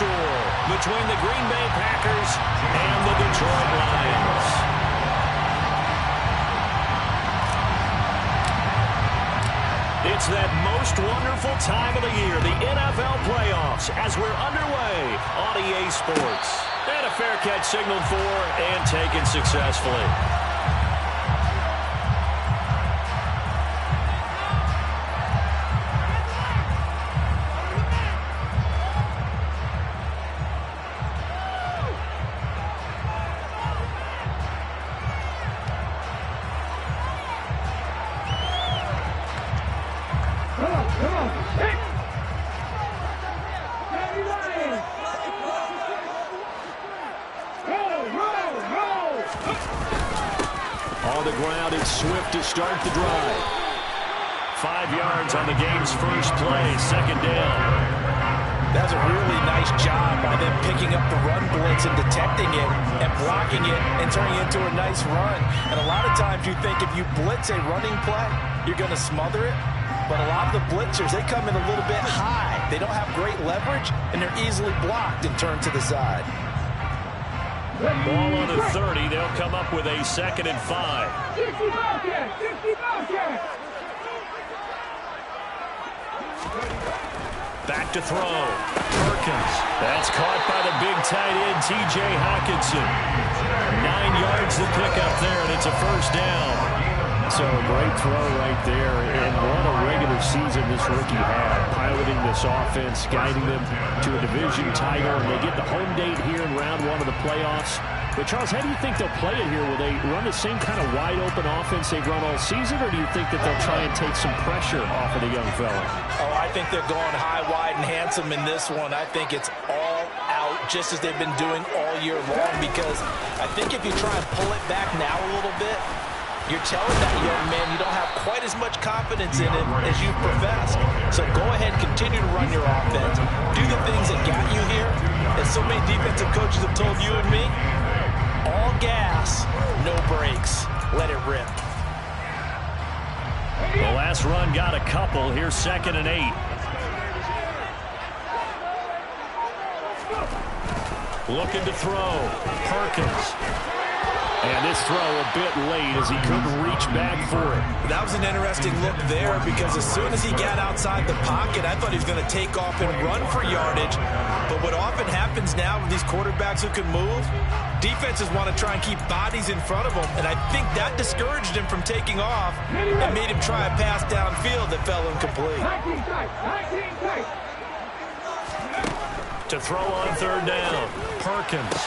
duel between the Green Bay Packers and the Detroit Lions. It's that most wonderful time of the year, the NFL playoffs, as we're underway on EA Sports. And a fair catch signaled for and taken successfully. On the ground, it's Swift to start the drive. 5 yards on the game's first play, second down. That's a really nice job by them picking up the run blitz and detecting it and blocking it and turning it into a nice run. And a lot of times you think if you blitz a running play, you're going to smother it. But a lot of the blitzers, they come in a little bit high. They don't have great leverage, and they're easily blocked and turned to the side. Ball on the 30. They'll come up with a 2nd and 5. 60 Back to throw. Perkins. That's caught by the big tight end, T.J. Hockenson. 9 yards to pick up there, and it's a first down. So a great throw right there, and what a regular season this rookie had, piloting this offense, guiding them to a division title, and they get the home date here in round 1 of the playoffs. But, Charles, how do you think they'll play it here? Will they run the same kind of wide-open offense they've run all season, or do you think that they'll try and take some pressure off of the young fella? Oh, I think they're going high, wide, and handsome in this one. I think it's all out, just as they've been doing all year long, because I think if you try and pull it back now a little bit, you're telling that young man you don't have quite as much confidence in him as you profess. So go ahead and continue to run your offense. Do the things that got you here. As so many defensive coaches have told you and me, all gas, no brakes. Let it rip. The last run got a couple. Here's 2nd and 8. Looking to throw. Perkins. And this throw a bit late as he couldn't reach back for it. That was an interesting look there because as soon as he got outside the pocket, I thought he was going to take off and run for yardage. But what often happens now with these quarterbacks who can move, defenses want to try and keep bodies in front of them. And I think that discouraged him from taking off and made him try a pass downfield that fell incomplete. To throw on 3rd down. Perkins.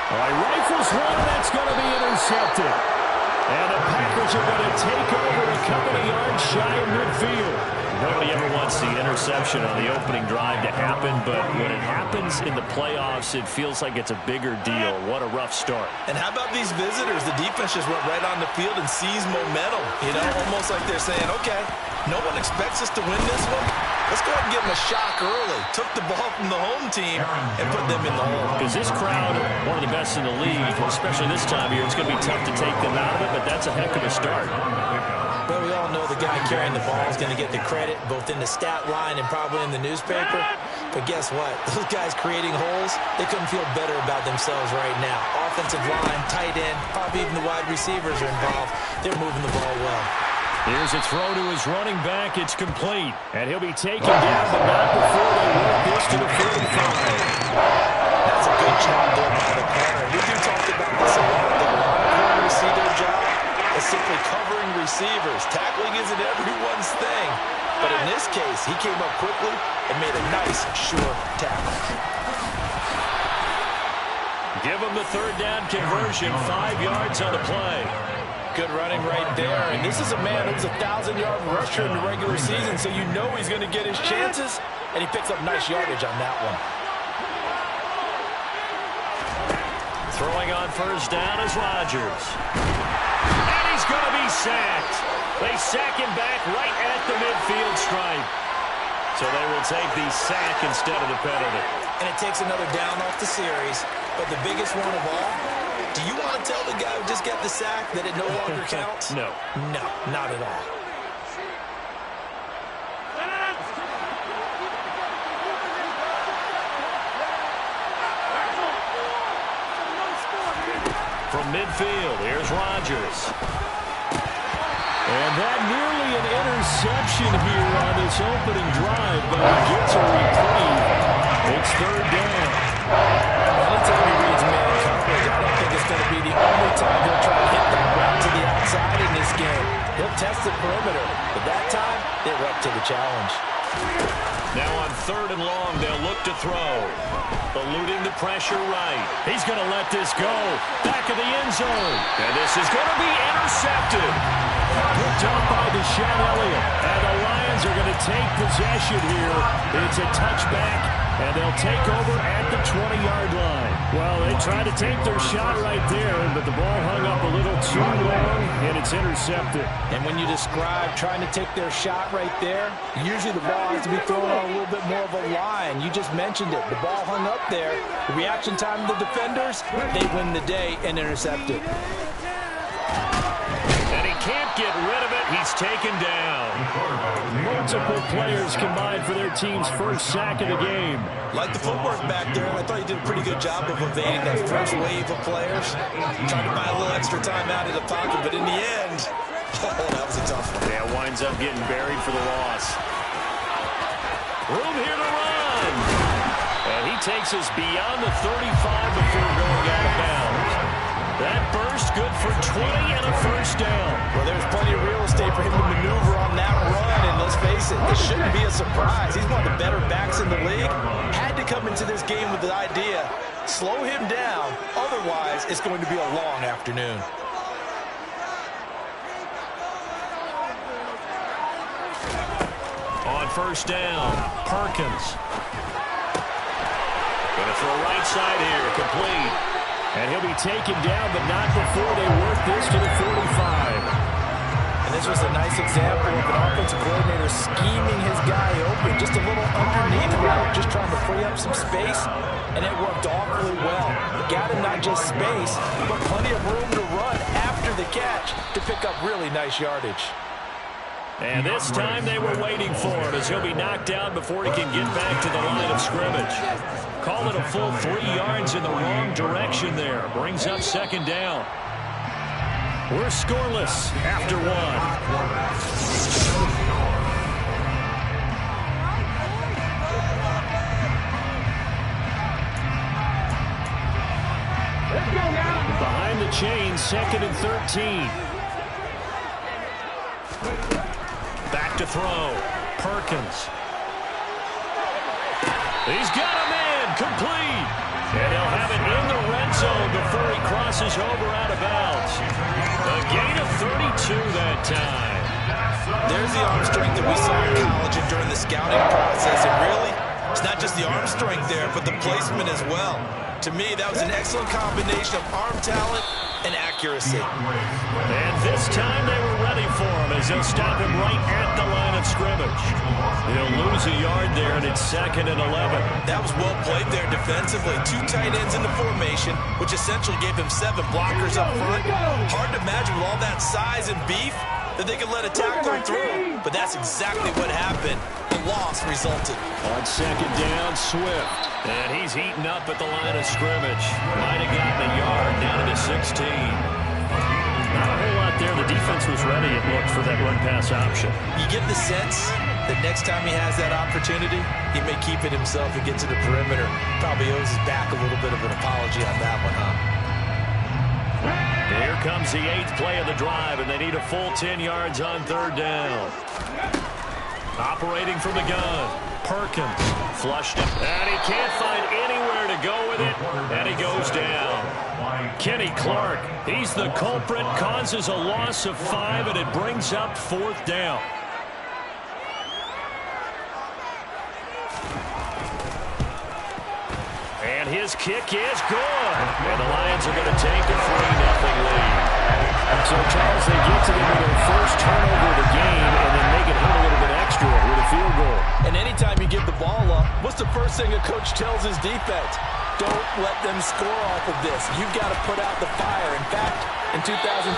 All right, rifles one, that's going to be intercepted. And the Packers are going to take over a couple of yards shy of midfield. Nobody ever wants the interception on the opening drive to happen, but when it happens in the playoffs, it feels like it's a bigger deal. What a rough start. And how about these visitors? The defense just went right on the field and seized momentum. You know, almost like they're saying, okay, no one expects us to win this one. Let's go ahead and give them a shock early. Took the ball from the home team and put them in the hole. Because this crowd, one of the best in the league, especially this time of year, it's going to be tough to take them out of it, but that's a heck of a start. Well, we all know the guy carrying the ball is going to get the credit both in the stat line and probably in the newspaper. But guess what? Those guys creating holes, they couldn't feel better about themselves right now. Offensive line, tight end, probably even the wide receivers are involved. They're moving the ball well. Here's a throw to his running back. It's complete. And he'll be taken down, but not before they work this to the 45. That's a good job done by the corner. We do talk about this a lot. The corners see their job as simply covering receivers. Tackling isn't everyone's thing. But in this case, he came up quickly and made a nice, sure tackle. Give him the 3rd down conversion. 5 yards on the play. Good running right there. And this is a man who was a 1,000-yard rusher in the regular season, so you know he's going to get his chances. And he picks up nice yardage on that one. Throwing on 1st down is Rodgers. And he's going to be sacked. They sack him back right at the midfield stripe. So they will take the sack instead of the penalty. And it takes another down off the series. But the biggest one of all, do you want to tell the guy who just got the sack that it no longer counts? No. No, not at all. from midfield. Here's Rodgers. And that nearly an interception here on this opening drive, but he gets a reprieve. It's third down. Anytime he reads man coverage, I don't think it's going to be the only time he'll try to hit that route to the outside in this game. He'll test the perimeter, but that time, they were up to the challenge. Now on third and long, they'll look to throw. Eluding the pressure right. He's going to let this go. Back of the end zone. And this is going to be intercepted. Picked up by Deshaun Elliott. And the Lions are going to take possession here. It's a touchback, and they'll take over at the 20-yard line. Well, they tried to take their shot right there, but the ball hung up a little too long, and it's intercepted. And when you describe trying to take their shot right there, usually the ball has to be thrown on a little bit more of a line. You just mentioned it. The ball hung up there. The reaction time of the defenders, they win the day and intercept it. And he can't get rid of it. He's taken down. Multiple players combined for their team's first sack of the game. Like the footwork back there, I thought he did a pretty good job of evading that first wave of players. Trying to buy a little extra time out of the pocket, but in the end, that was a tough one. Yeah, winds up getting buried for the loss. Room here to run. And he takes us beyond the 35 before going out of bounds. That burst good for 20 and a first down. Well, there's plenty of real estate for him to maneuver on that run, and let's face it, this shouldn't be a surprise. He's one of the better backs in the league. Had to come into this game with the idea, slow him down, otherwise it's going to be a long afternoon. On first down, Perkins. Going to throw right side here, complete. And he'll be taken down, but not before they work this to the 45. And this was a nice example of an offensive coordinator scheming his guy open, just a little underneath route, just trying to free up some space, and it worked awfully well. It got him not just space, but plenty of room to run after the catch to pick up really nice yardage. And this time they were waiting for him as he'll be knocked down before he can get back to the line of scrimmage. Call it a full 3 yards in the wrong direction there. Brings up second down. We're scoreless after one. Behind the chain, second and 13. Back to throw. Perkins. He's got a man, complete. And he'll have it in the red zone before he crosses over out of bounds. A gain of 32 that time. There's the arm strength that we saw in college and during the scouting process. And really, it's not just the arm strength there, but the placement as well. To me, that was an excellent combination of arm talent and accuracy. And this time they were ready for him as they'll stop him right at the line of scrimmage. He'll lose a yard there, and it's second and 11. That was well played there defensively. 2 tight ends in the formation, which essentially gave him 7 blockers up front. Hard to imagine with all that size and beef that they could let a tackler through. But that's exactly what happened. The loss resulted. On second down, Swift. And he's heating up at the line of scrimmage. Might have gotten a yard down to the 16. Not a whole lot there. The defense was ready, it looked, for that run-pass option. You get the sense that next time he has that opportunity, he may keep it himself and get to the perimeter. Probably owes his back a little bit of an apology on that one, huh? Here comes the 8th play of the drive, and they need a full 10 yards on third down. Operating from the gun, Perkins flushed it, and he can't find anywhere to go with it, and he goes down. Kenny Clark, he's the culprit, causes a loss of 5, and it brings up fourth down. And his kick is good. And the Lions are going to take a 3-0 lead. So, Charles, they get to their first turnover of the game and then make it hit a little bit extra with a field goal. And anytime you give the ball up, what's the first thing a coach tells his defense? Don't let them score off of this. You've got to put out the fire. In fact, in 2021,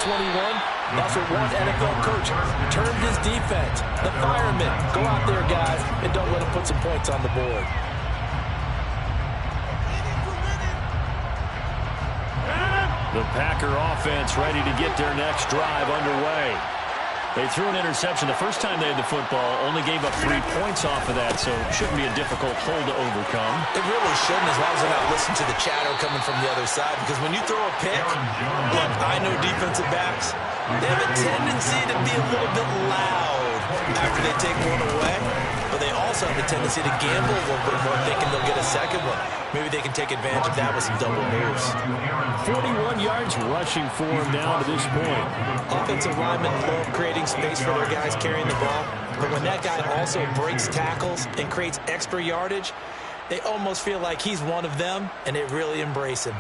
that's what one NFL coach termed his defense. The firemen. Go out there, guys, and don't let them put some points on the board. The Packer offense ready to get their next drive underway. They threw an interception the first time they had the football, only gave up 3 points off of that, so it shouldn't be a difficult hole to overcome. It really shouldn't, as long as they're not listening to the chatter coming from the other side, because when you throw a pick, look, I know defensive backs, they have a tendency to be a little bit loud after they take one away, but they also have a tendency to gamble a little bit more, thinking they'll get a second one. Maybe they can take advantage of that with some double moves. 41 yards rushing for him down to this point. Offensive linemen love creating space for their guys carrying the ball, but when that guy also breaks tackles and creates extra yardage, they almost feel like he's one of them, and they really embrace him.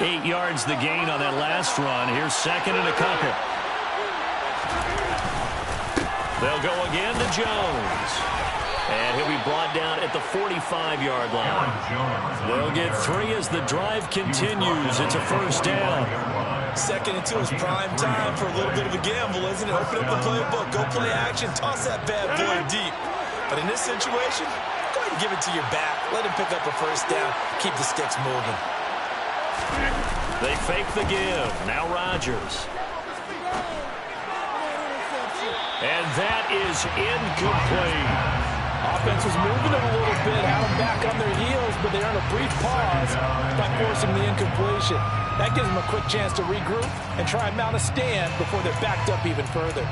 Eight yards the gain on that last run. Here's second and a couple. They'll go again to Jones. And he'll be brought down at the 45-yard line. They'll get 3 as the drive continues. It's a first down. 2nd and 2 is prime time for a little bit of a gamble, isn't it? Open up the playbook, go play action, toss that bad boy deep. But in this situation, go ahead and give it to your back. Let him pick up a first down. Keep the sticks moving. They fake the give. Now Rodgers. And that is incomplete. Offense was moving them a little bit, had them back on their heels, but they earned a brief pause by forcing the incompletion. That gives them a quick chance to regroup and try and mount a stand before they're backed up even further.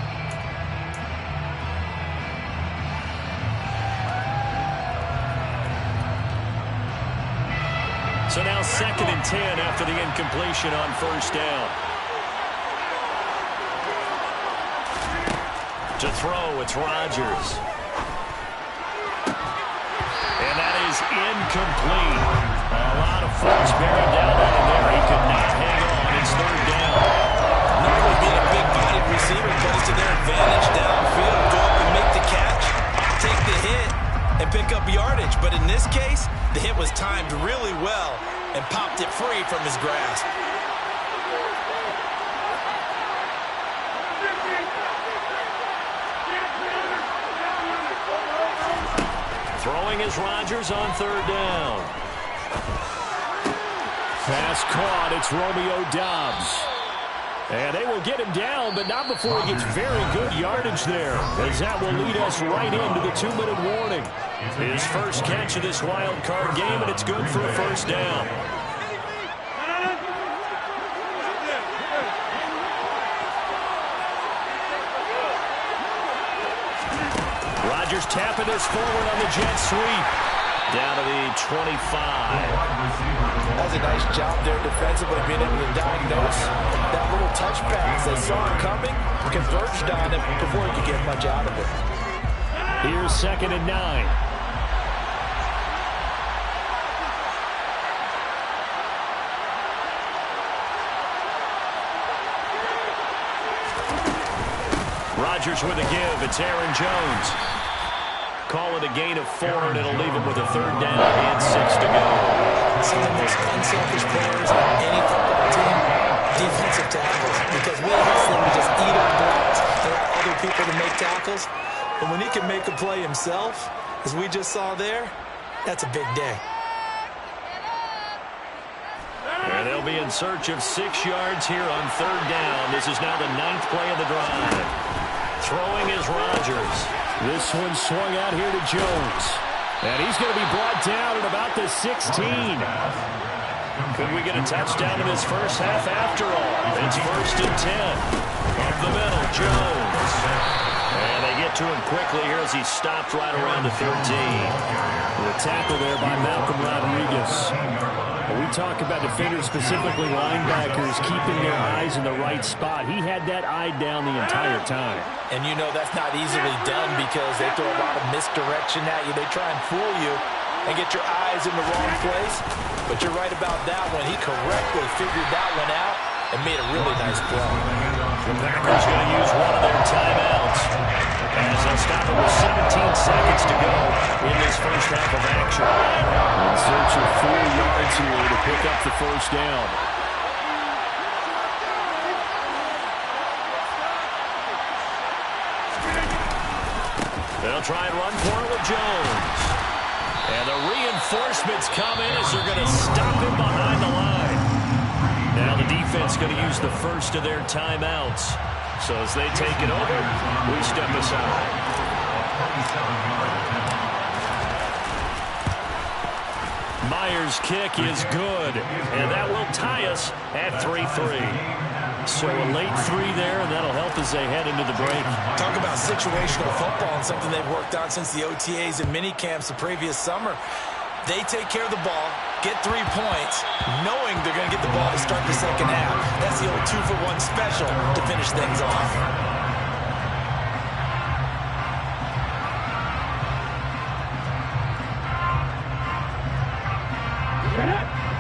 So now 2nd and 10 after the incompletion on first down. To throw, it's Rodgers. And that is incomplete. A lot of folks bearing down on him there. He could not hang on. It's 3rd down. Normally being a big-bodied receiver plays to their advantage downfield. Go up and make the catch, take the hit, and pick up yardage. But in this case, the hit was timed really well and popped it free from his grasp. Throwing is Rodgers on 3rd down. Pass caught. It's Romeo Doubs. And they will get him down, but not before he gets very good yardage there, as that will lead us right into the 2-minute warning. His first catch of this wild card game, and it's good for a first down. Rodgers tapping this forward on the jet sweep. Down to the 25. That's a nice job there defensively, being able to diagnose that little touch pass. They saw it coming, converged on it before he could get much out of it. Here's 2nd and 9. Rodgers with a give. It's Aaron Jones. Call it a gain of 4, and it'll leave him with a 3rd down and 6 to go. Some of the most unselfish players on any football team, defensive tackles, because we ask them to just eat our blocks and allow other people to make tackles. But when he can make a play himself, as we just saw there, that's a big day. And they'll be in search of 6 yards here on 3rd down. This is now the 9th play of the drive. Throwing is Rodgers. This one swung out here to Jones. And he's going to be brought down at about the 16. Could we get a touchdown in this first half after all? It's 1st and 10. Up the middle, Jones. And they get to him quickly here as he stopped right around the 13. The tackle there by Malcolm Rodriguez. We talk about defenders, specifically linebackers, keeping their eyes in the right spot. He had that eye down the entire time. And you know that's not easily done because they throw a lot of misdirection at you. They try and fool you and get your eyes in the wrong place. But you're right about that one. He correctly figured that one out and made a really nice play. The Packers going to use one of their timeouts as they'll stop it with 17 seconds to go in this first half of action. In search of 4 yards here to pick up the first down. They'll try and run for it with Jones. And the reinforcements come in as they're going to stop him behind the line. Now the defense going to use the first of their timeouts. So as they take it over, we step aside. Myers' kick is good, and that will tie us at 3-3. So a late 3 there, and that'll help as they head into the break. Talk about situational football and something they've worked on since the OTAs and mini camps the previous summer. They take care of the ball, get 3 points, knowing they're going to get the ball to start the second half. That's the old 2-for-1 special to finish things off.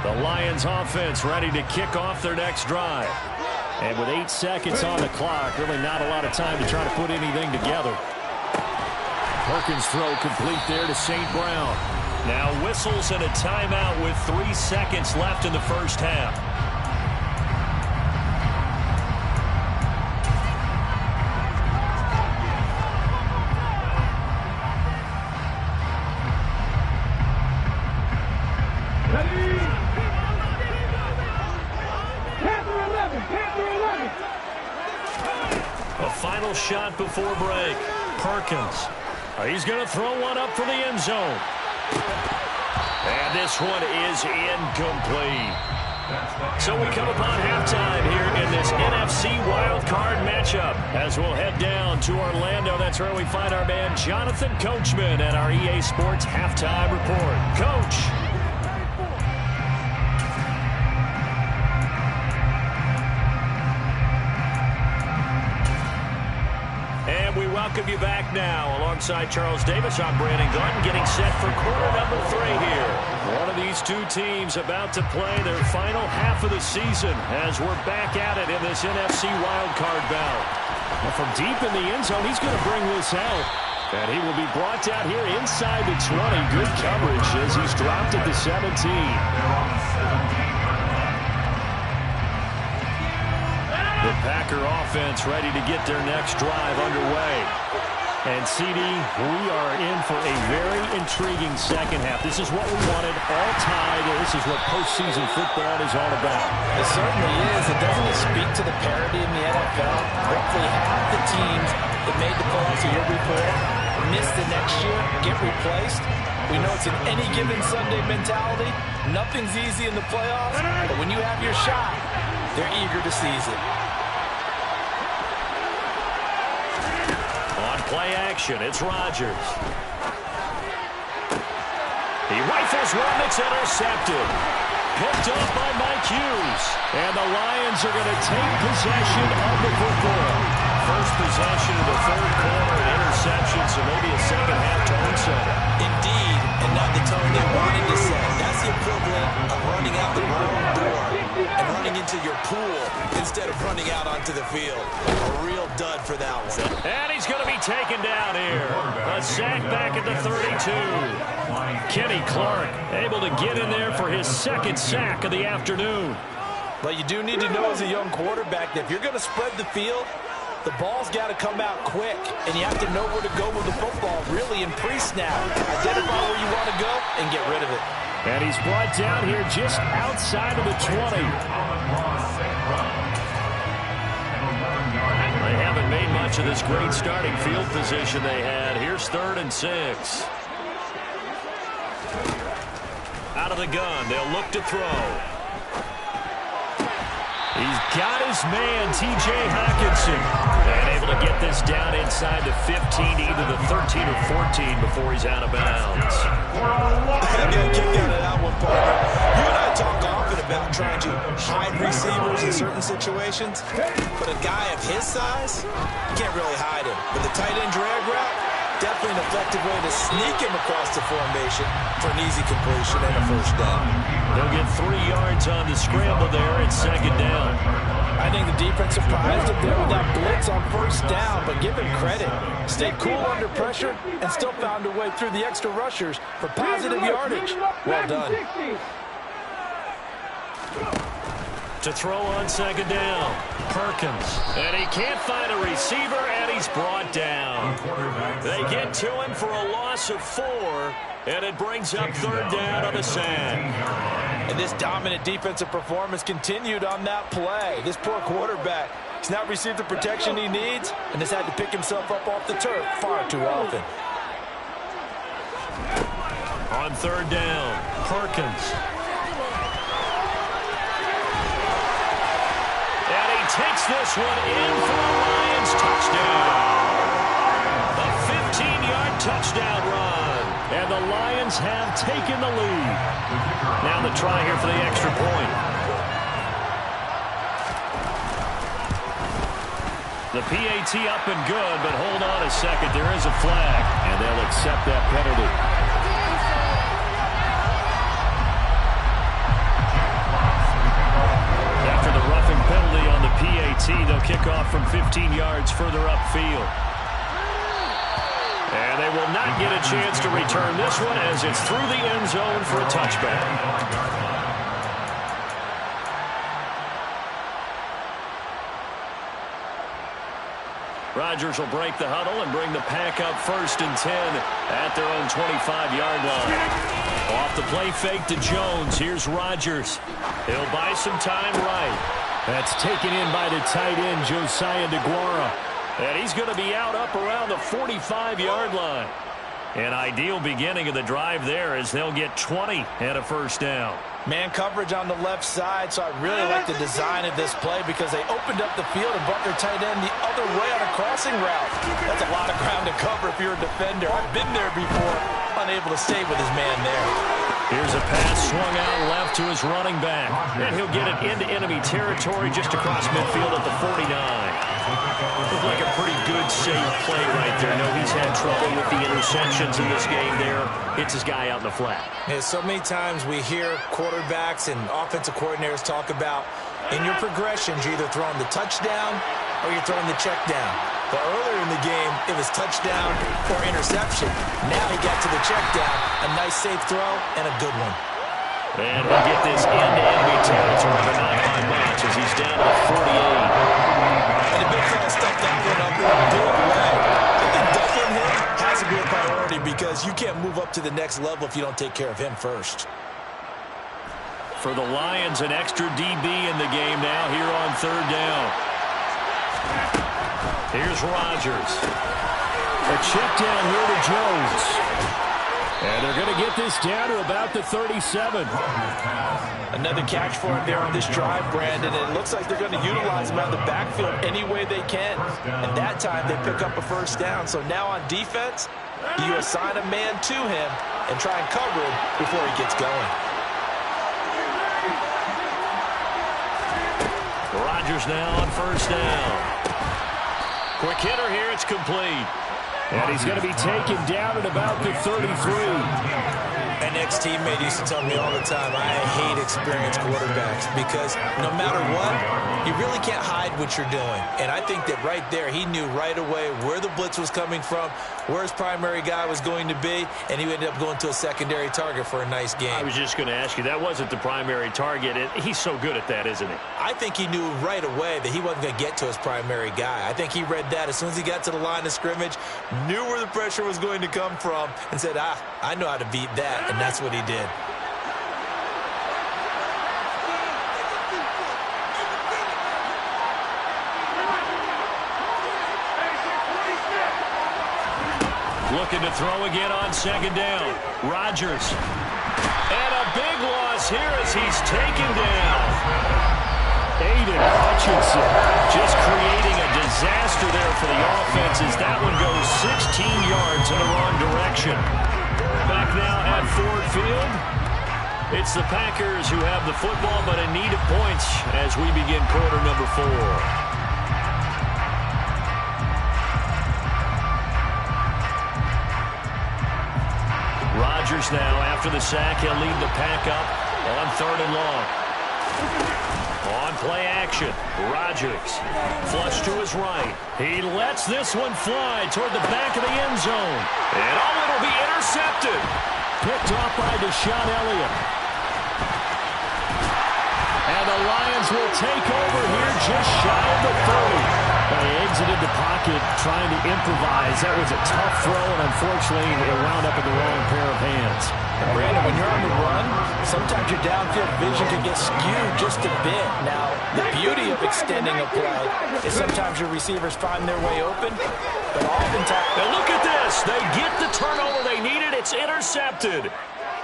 The Lions offense ready to kick off their next drive. And with 8 seconds on the clock, really not a lot of time to try to put anything together. Perkins' throw complete there to St. Brown. Now whistles and a timeout with 3 seconds left in the first half. A final shot before break. Perkins. He's going to throw one up for the end zone. And this one is incomplete. So we come upon halftime here in this NFC wildcard matchup. As we'll head down to Orlando, that's where we find our man Jonathan Coachman at our EA Sports Halftime Report. Coach. And we welcome you back now. Alongside Charles Davis, I'm Brandon Gordon, getting set for quarter number 3 here. One of these two teams about to play their final half of the season as we're back at it in this NFC wildcard bout. Well, from deep in the end zone, he's going to bring this out. And he will be brought down here inside the 20. Good coverage as he's dropped at the 17. The Packer offense ready to get their next drive underway. And, CD, we are in for a very intriguing second half. This is what we wanted, all tied. This is what postseason football is all about. It certainly is. It doesn't speak to the parity in the NFL. Roughly half the teams that made the playoffs the year before miss the next year, get replaced. We know it's an any given Sunday mentality. Nothing's easy in the playoffs, but when you have your shot, they're eager to seize it. On play action, it's Rodgers. He rifles one that's intercepted. Picked off by Mike Hughes. And the Lions are going to take possession of the football. First possession of the third quarter, an interception, so maybe a second-half tone setter. Indeed, and not the tone they wanted to set. That's the equivalent of running out the wrong door and running into your pool instead of running out onto the field. A real dud for that one. And he's going to be taken down here. A sack back at the 32. Kenny Clark able to get in there for his second sack of the afternoon. But you do need to know as a young quarterback that if you're going to spread the field, the ball's got to come out quick, and you have to know where to go with the football, really in pre-snap. Identify where you want to go and get rid of it. And he's brought down here just outside of the 20. They haven't made much of this great starting field position they had. Here's 3rd and 6. Out of the gun, they'll look to throw. He's got his man, T.J. Hockenson. And able to get this down inside the 15, either the 13 or 14 before he's out of bounds. I got a kick out of that one, partner. You and I talk often about trying to hide receivers in certain situations. But a guy of his size, you can't really hide him. But the tight end drag route, definitely an effective way to sneak him across the formation for an easy completion and a first down. They'll get 3 yards on the scramble there at 2nd down. I think the defense surprised him there with that blitz on 1st down, but give him credit. Stayed cool under pressure and still found a way through the extra rushers for positive yardage. Well done. To throw on second down, Perkins. And he can't find a receiver, and he's brought down. They get to him for a loss of 4, and it brings up third down on the sack. And this dominant defensive performance continued on that play. This poor quarterback has not received the protection he needs and has had to pick himself up off the turf far too often. On third down, Perkins. And he takes this one in for the Lions touchdown. A 15-yard touchdown run. And the Lions have taken the lead. Now the try here for the extra point. The PAT up and good, but hold on a second. There is a flag, and they'll accept that penalty. After the roughing penalty on the PAT, they'll kick off from 15 yards further upfield. And they will not get a chance to return this one as it's through the end zone for a touchback. Rodgers will break the huddle and bring the pack up 1st and 10 at their own 25-yard line. Off the play fake to Jones. Here's Rodgers. He'll buy some time right. That's taken in by the tight end, Josiah DeGuara. And he's going to be out up around the 45-yard line. An ideal beginning of the drive there as they'll get 20 and a first down. Man coverage on the left side, so I really like the design of this play because they opened up the field and brought their tight end the other way on a crossing route. That's a lot of ground to cover if you're a defender. I've been there before, unable to stay with his man there. Here's a pass swung out left to his running back. And he'll get it into enemy territory just across midfield at the 49. Looked like a pretty good, safe play right there. No, he's had trouble with the interceptions in this game there. Hits his guy out in the flat. Yeah, so many times we hear quarterbacks and offensive coordinators talk about in your progressions, you're either throwing the touchdown or you're throwing the check down. But earlier in the game, it was touchdown or interception. Now he got to the check down. A nice safe throw and a good one. And we'll get this into enemy territory, but not by much as he's down to the 48. And the big fella stuffed that one up in a big way. I think doubling him has to be a priority because you can't move up to the next level if you don't take care of him first. For the Lions, an extra DB in the game now here on third down. Here's Rodgers. A check down here to Jones. And they're going to get this down to about the 37. Another catch for him there on this drive, Brandon. And it looks like they're going to utilize him out of the backfield any way they can. And that time they pick up a first down. So now on defense, you assign a man to him and try and cover him before he gets going. Rodgers now on first down. Quick hitter here, it's complete. And he's going to be taken down at about the 33. An ex-teammate used to tell me all the time, I hate experienced quarterbacks because no matter what, you really can't hide what you're doing. And I think that right there, he knew right away where the blitz was coming from, where his primary guy was going to be, and he ended up going to a secondary target for a nice game. I was just going to ask you, that wasn't the primary target. He's so good at that, isn't he? I think he knew right away that he wasn't going to get to his primary guy. I think he read that as soon as he got to the line of scrimmage, knew where the pressure was going to come from, and said, I know how to beat that. And that's what he did. Looking to throw again on second down. Rodgers. And a big loss here as he's taken down. Aiden Hutchinson just creating a disaster there for the offense as that one goes 16 yards in the wrong direction. Back now at Ford Field. It's the Packers who have the football, but in need of points as we begin quarter number 4. Rodgers now, after the sack, he'll lead the pack up on third and long. On play action, Rodgers. Flush to his right. He lets this one fly toward the back of the end zone. And it'll be intercepted. Picked off by Deshaun Elliott. And the the Lions will take over here just shy of the 30. They exited the pocket trying to improvise. That was a tough throw, and unfortunately, it wound up in the wrong pair of hands. And Brandon, when you're on the run, sometimes your downfield vision can get skewed just a bit. Now, the beauty of extending a play is sometimes your receivers find their way open, but oftentimes... And look at this. They get the turnover they needed. It's intercepted.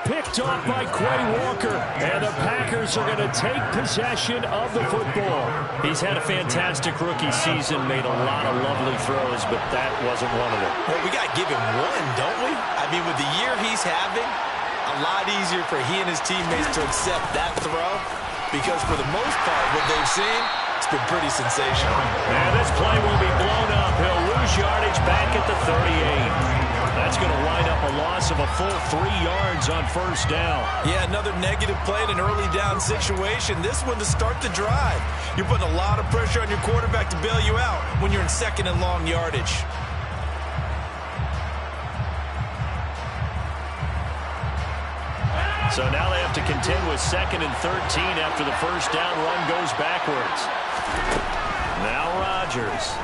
Picked off by Quay Walker, and the Packers are going to take possession of the football. He's had a fantastic rookie season, made a lot of lovely throws, but that wasn't one of them. Well, we got to give him one, don't we? I mean, with the year he's having, a lot easier for he and his teammates to accept that throw, because for the most part, what they've seen, it's been pretty sensational. And this play will be blown up. He'll lose yardage back at the 38. That's going to wind up a loss of a full 3 yards on first down. Yeah, another negative play in an early down situation. This one to start the drive. You're putting a lot of pressure on your quarterback to bail you out when you're in second and long yardage. So now they have to contend with 2nd and 13 after the first down run goes backwards. Now Rodgers.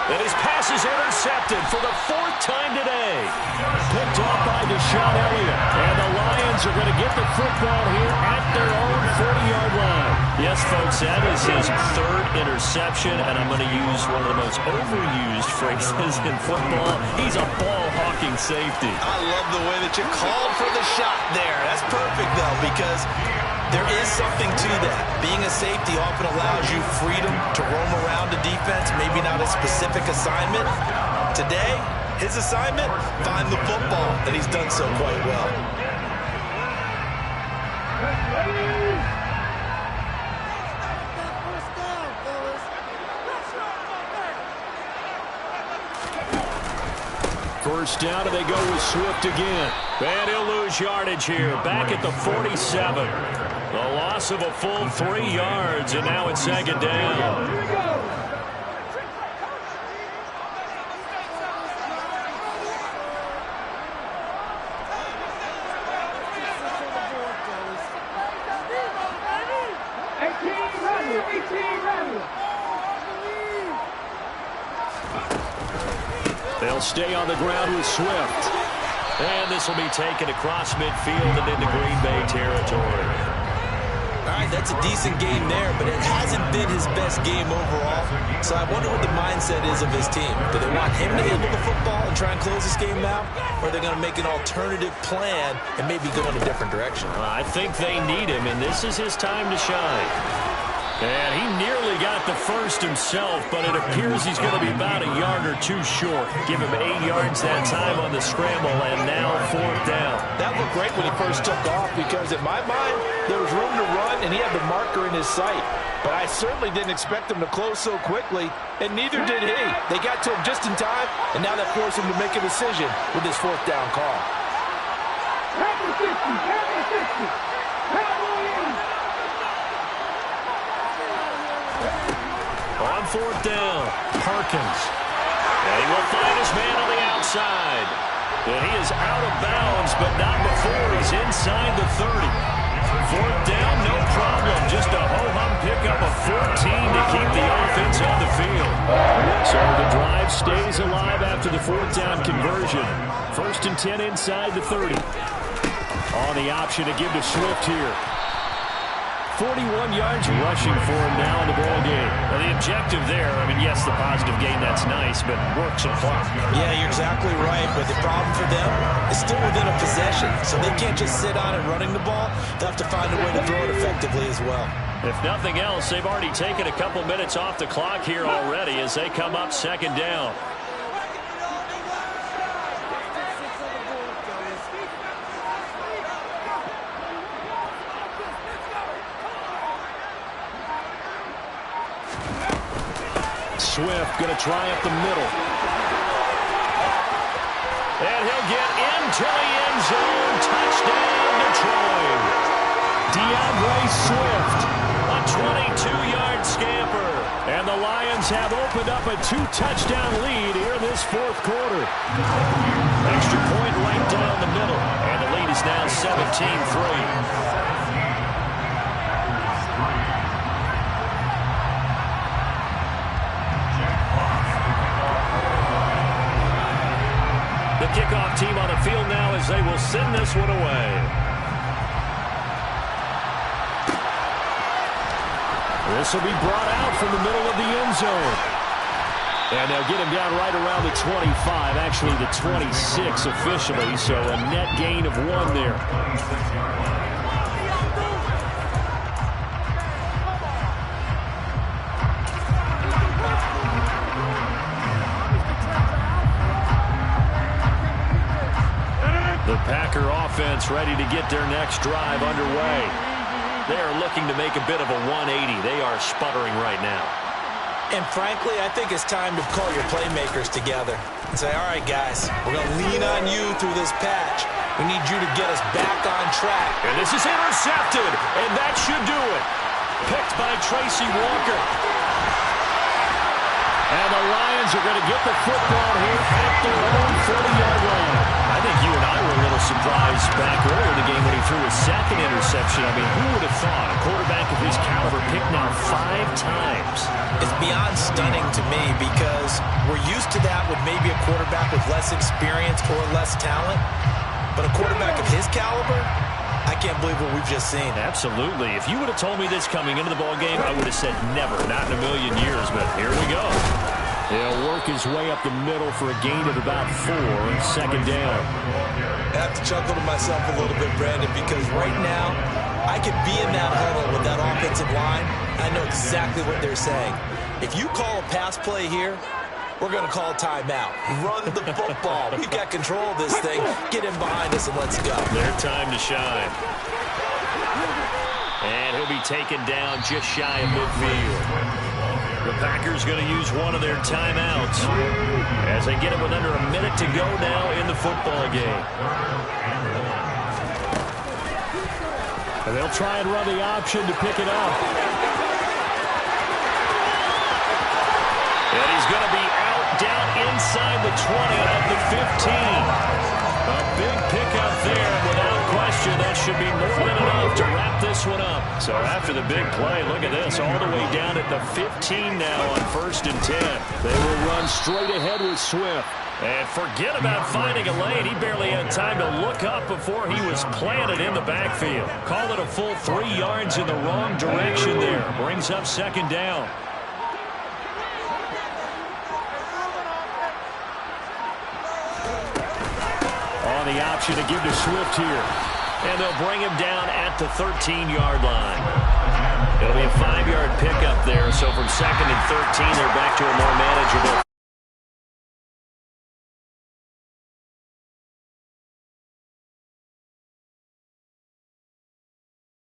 And his pass is intercepted for the 4th time today. Picked off by Deshaun Elliott. And the Lions are going to get the football here at their own 40-yard line. Yes, folks, that is his 3rd interception, and I'm going to use one of the most overused phrases in football. He's a ball-hawking safety. I love the way that you called for the shot there. That's perfect, though, because there is something to that. Being a safety often allows you freedom to roam around the defense, maybe not a specific assignment. Today, his assignment, find the football, and he's done so quite well. First down, and they go with Swift again. And he'll lose yardage here, back at the 47. The loss of a full 3 yards, and now it's 2nd down. They'll stay on the ground with Swift. And this will be taken across midfield and into Green Bay territory. All right, that's a decent game there, but it hasn't been his best game overall. So I wonder what the mindset is of his team. Do they want him to handle the football and try and close this game out? Or are they going to make an alternative plan and maybe go in a different direction? I think they need him, and this is his time to shine. And he nearly got the first himself, but it appears he's going to be about a yard or two short. Give him 8 yards that time on the scramble, and now 4th down. That looked great when he first took off because, in my mind, there was room to run, and he had the marker in his sight. But I certainly didn't expect him to close so quickly, and neither did he. They got to him just in time, and now that forced him to make a decision with his 4th down call. On 4th down, Perkins. And he will find his man on the outside. And he is out of bounds, but not before he's inside the 30. 4th down, no problem. Just a ho-hum pickup of 14 to keep the offense on the field. So the drive stays alive after the 4th down conversion. 1st and 10 inside the 30. On the option to give to Swift here. 41 yards rushing for him now in the ball game. Well, the objective there, I mean, yes, the positive gain, that's nice, but work some clock. Yeah, you're exactly right, but the problem for them is still within a possession, so they can't just sit on it running the ball. They'll have to find a way to throw it effectively as well. If nothing else, they've already taken a couple minutes off the clock here already as they come up 2nd down. Swift going to try up the middle. And he'll get into the end zone. Touchdown, Detroit. DeAndre Swift. A 22-yard scamper. And the Lions have opened up a 2-touchdown lead here in this 4th quarter. Extra point right down the middle. And the lead is now 17-3. kickoff team on the field now as they will send this one away. This will be brought out from the middle of the end zone. And they'll get him down right around the 25, actually the 26 officially, so a net gain of 1 there. The Packer offense ready to get their next drive underway. They are looking to make a bit of a 180. They are sputtering right now. And frankly, I think it's time to call your playmakers together and say, all right, guys, we're going to lean on you through this patch. We need you to get us back on track. And this is intercepted, and that should do it. Picked by Tracy Walker. And the Lions are going to get the football here at their own 40-yard line. I think you and I were a little surprised back earlier in the game when he threw his second interception. I mean, who would have thought a quarterback of his caliber picked now 5 times? It's beyond stunning to me because we're used to that with maybe a quarterback with less experience or less talent. But a quarterback of his caliber, I can't believe what we've just seen. Absolutely. If you would have told me this coming into the ballgame, I would have said never, not in a million years. But here we go. He'll work his way up the middle for a gain of about 4 and second down. I have to chuckle to myself a little bit, Brandon, because right now I could be in that huddle with that offensive line. I know exactly what they're saying. If you call a pass play here, we're going to call timeout. Run the football. We've got control of this thing. Get in behind us and let's go. Their time to shine. And he'll be taken down just shy of midfield. The Packers going to use one of their timeouts as they get it with under a minute to go now in the football game. And they'll try and run the option to pick it up. And he's going to be out down inside the 20 of the 15. A big pickup there without question. That should be more than enough to wrap this one up. So after the big play, look at this, all the way down at the 15 now on 1st and 10. They will run straight ahead with Swift. And forget about finding a lane. He barely had time to look up before he was planted in the backfield. Call it a full 3 yards in the wrong direction there. Brings up second down. On the option to give to Swift here. And they'll bring him down at the 13-yard line. It'll be a 5-yard pickup there. So from 2nd and 13, they're back to a more manageable